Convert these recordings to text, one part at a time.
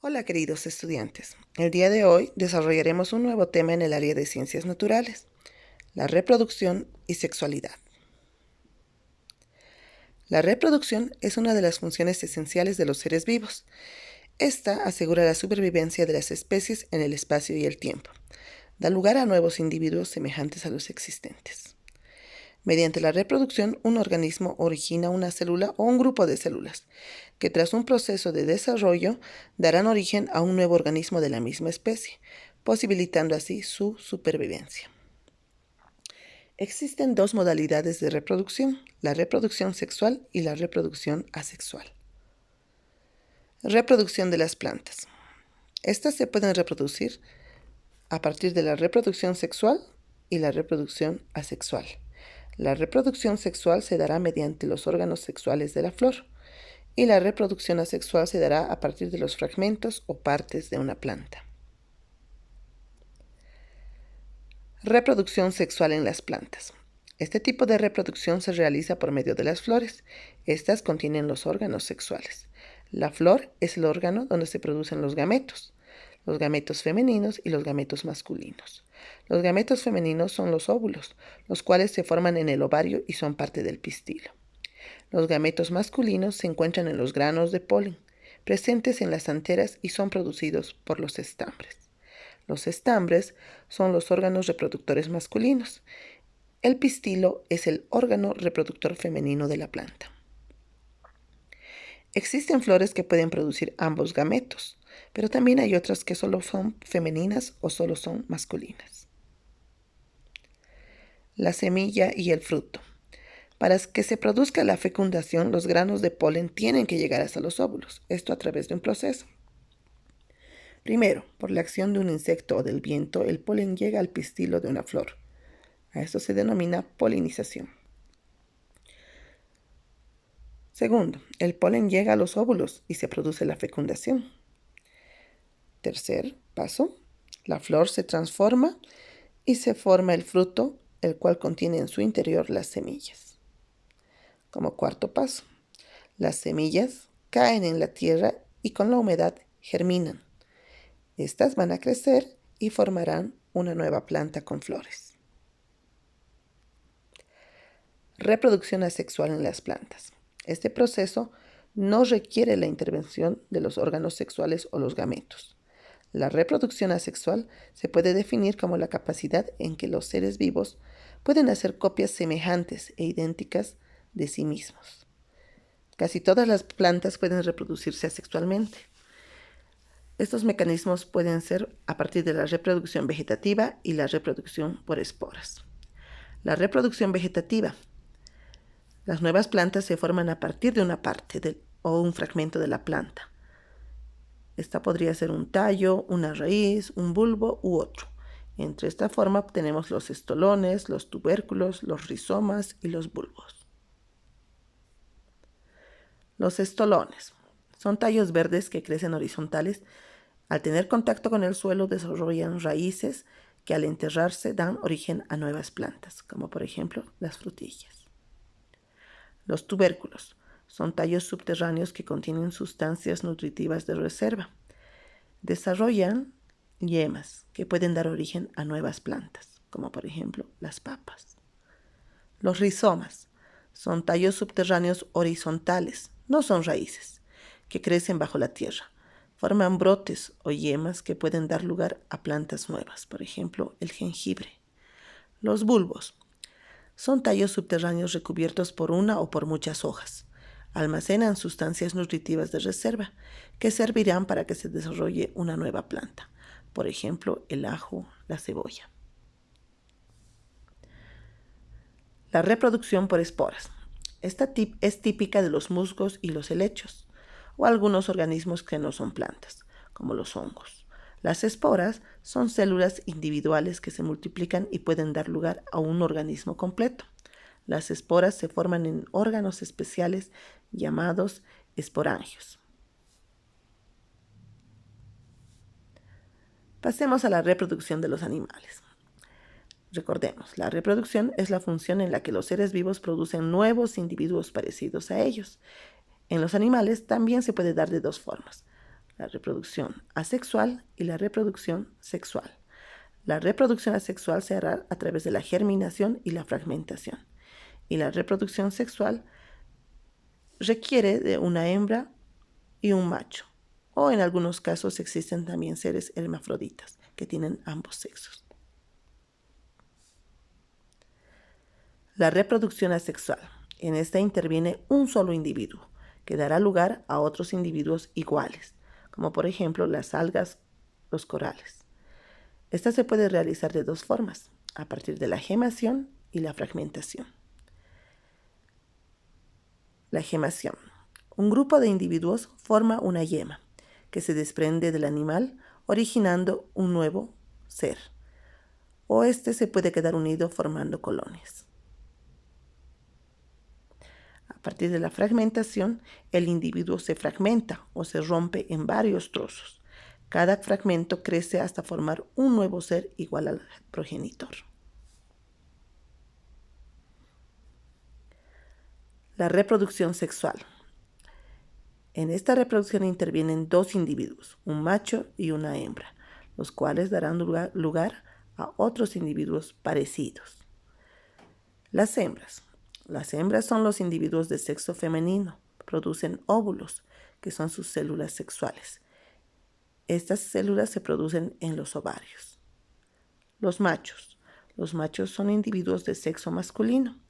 Hola queridos estudiantes, el día de hoy desarrollaremos un nuevo tema en el área de ciencias naturales, la reproducción y sexualidad. La reproducción es una de las funciones esenciales de los seres vivos. Esta asegura la supervivencia de las especies en el espacio y el tiempo. Da lugar a nuevos individuos semejantes a los existentes. Mediante la reproducción, un organismo origina una célula o un grupo de células, que tras un proceso de desarrollo darán origen a un nuevo organismo de la misma especie, posibilitando así su supervivencia. Existen dos modalidades de reproducción, la reproducción sexual y la reproducción asexual. Reproducción de las plantas. Estas se pueden reproducir a partir de la reproducción sexual y la reproducción asexual. La reproducción sexual se dará mediante los órganos sexuales de la flor y la reproducción asexual se dará a partir de los fragmentos o partes de una planta. Reproducción sexual en las plantas. Este tipo de reproducción se realiza por medio de las flores. Estas contienen los órganos sexuales. La flor es el órgano donde se producen los gametos femeninos y los gametos masculinos. Los gametos femeninos son los óvulos, los cuales se forman en el ovario y son parte del pistilo. Los gametos masculinos se encuentran en los granos de polen, presentes en las anteras y son producidos por los estambres. Los estambres son los órganos reproductores masculinos. El pistilo es el órgano reproductor femenino de la planta. Existen flores que pueden producir ambos gametos, pero también hay otras que solo son femeninas o solo son masculinas. La semilla y el fruto. Para que se produzca la fecundación, los granos de polen tienen que llegar hasta los óvulos, esto a través de un proceso. Primero, por la acción de un insecto o del viento, el polen llega al pistilo de una flor. A esto se denomina polinización. Segundo, el polen llega a los óvulos y se produce la fecundación. Tercer paso, la flor se transforma y se forma el fruto, el cual contiene en su interior las semillas. Como cuarto paso, las semillas caen en la tierra y con la humedad germinan. Estas van a crecer y formarán una nueva planta con flores. Reproducción asexual en las plantas. Este proceso no requiere la intervención de los órganos sexuales o los gametos. La reproducción asexual se puede definir como la capacidad en que los seres vivos pueden hacer copias semejantes e idénticas de sí mismos. Casi todas las plantas pueden reproducirse asexualmente. Estos mecanismos pueden ser a partir de la reproducción vegetativa y la reproducción por esporas. La reproducción vegetativa. Las nuevas plantas se forman a partir de una parte o un fragmento de la planta. Esta podría ser un tallo, una raíz, un bulbo u otro. Entre esta forma obtenemos los estolones, los tubérculos, los rizomas y los bulbos. Los estolones son tallos verdes que crecen horizontales. Al tener contacto con el suelo desarrollan raíces que al enterrarse dan origen a nuevas plantas, como por ejemplo las frutillas. Los tubérculos son tallos subterráneos que contienen sustancias nutritivas de reserva. Desarrollan yemas que pueden dar origen a nuevas plantas, como por ejemplo las papas. Los rizomas son tallos subterráneos horizontales, no son raíces, que crecen bajo la tierra. Forman brotes o yemas que pueden dar lugar a plantas nuevas, por ejemplo el jengibre. Los bulbos son tallos subterráneos recubiertos por una o por muchas hojas. Almacenan sustancias nutritivas de reserva que servirán para que se desarrolle una nueva planta, por ejemplo el ajo, la cebolla. La reproducción por esporas. Esta es típica de los musgos y los helechos, o algunos organismos que no son plantas, como los hongos. Las esporas son células individuales que se multiplican y pueden dar lugar a un organismo completo. Las esporas se forman en órganos especiales llamados esporangios. Pasemos a la reproducción de los animales. Recordemos, la reproducción es la función en la que los seres vivos producen nuevos individuos parecidos a ellos. En los animales también se puede dar de dos formas: la reproducción asexual y la reproducción sexual. La reproducción asexual se hará a través de la germinación y la fragmentación. Y la reproducción sexual requiere de una hembra y un macho. O en algunos casos existen también seres hermafroditas que tienen ambos sexos. La reproducción asexual. En esta interviene un solo individuo, que dará lugar a otros individuos iguales, como por ejemplo las algas, los corales. Esta se puede realizar de dos formas, a partir de la gemación y la fragmentación. La gemación. Un grupo de individuos forma una yema, que se desprende del animal, originando un nuevo ser, o este se puede quedar unido formando colonias. A partir de la fragmentación, el individuo se fragmenta o se rompe en varios trozos. Cada fragmento crece hasta formar un nuevo ser igual al progenitor. La reproducción sexual. En esta reproducción intervienen dos individuos, un macho y una hembra, los cuales darán lugar a otros individuos parecidos. Las hembras. Las hembras son los individuos de sexo femenino, producen óvulos, que son sus células sexuales. Estas células se producen en los ovarios. Los machos. Los machos son individuos de sexo masculino.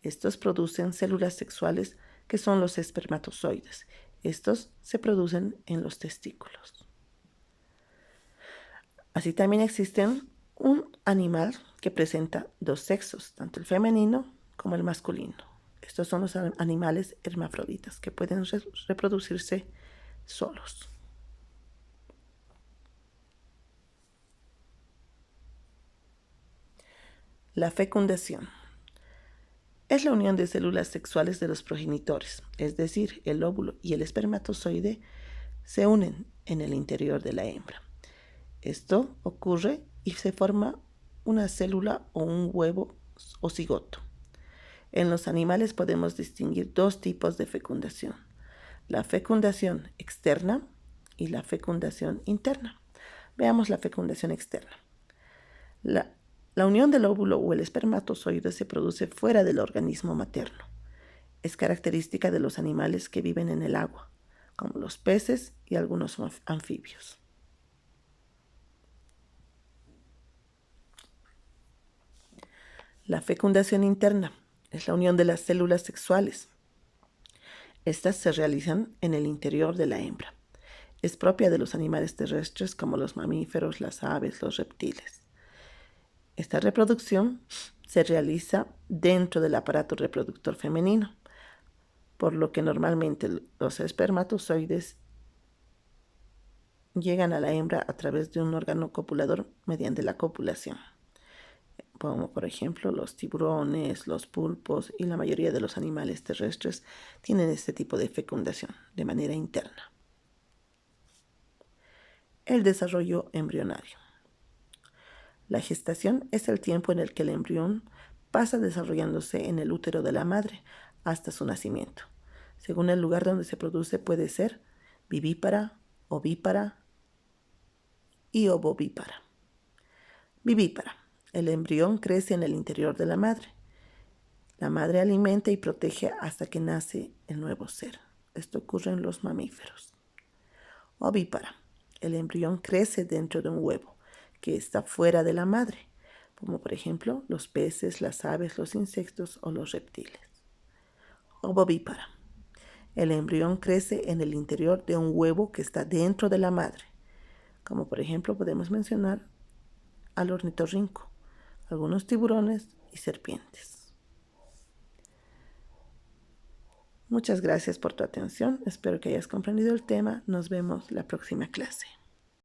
Estos producen células sexuales que son los espermatozoides. Estos se producen en los testículos. Así también existen un animal que presenta dos sexos, tanto el femenino como el masculino. Estos son los animales hermafroditas que pueden reproducirse solos. La fecundación. Es la unión de células sexuales de los progenitores, es decir, el óvulo y el espermatozoide se unen en el interior de la hembra. Esto ocurre y se forma una célula o un huevo o cigoto. En los animales podemos distinguir dos tipos de fecundación: la fecundación externa y la fecundación interna. Veamos la fecundación externa. La unión del óvulo o el espermatozoide se produce fuera del organismo materno. Es característica de los animales que viven en el agua, como los peces y algunos anfibios. La fecundación interna es la unión de las células sexuales. Estas se realizan en el interior de la hembra. Es propia de los animales terrestres como los mamíferos, las aves, los reptiles. Esta reproducción se realiza dentro del aparato reproductor femenino, por lo que normalmente los espermatozoides llegan a la hembra a través de un órgano copulador mediante la copulación, como por ejemplo los tiburones, los pulpos y la mayoría de los animales terrestres tienen este tipo de fecundación de manera interna. El desarrollo embrionario. La gestación es el tiempo en el que el embrión pasa desarrollándose en el útero de la madre hasta su nacimiento. Según el lugar donde se produce, puede ser vivípara, ovípara y ovovípara. Vivípara. El embrión crece en el interior de la madre. La madre alimenta y protege hasta que nace el nuevo ser. Esto ocurre en los mamíferos. Ovípara. El embrión crece dentro de un huevo que está fuera de la madre, como por ejemplo los peces, las aves, los insectos o los reptiles. Ovovípara. El embrión crece en el interior de un huevo que está dentro de la madre, como por ejemplo podemos mencionar al ornitorrinco, algunos tiburones y serpientes. Muchas gracias por tu atención. Espero que hayas comprendido el tema. Nos vemos la próxima clase.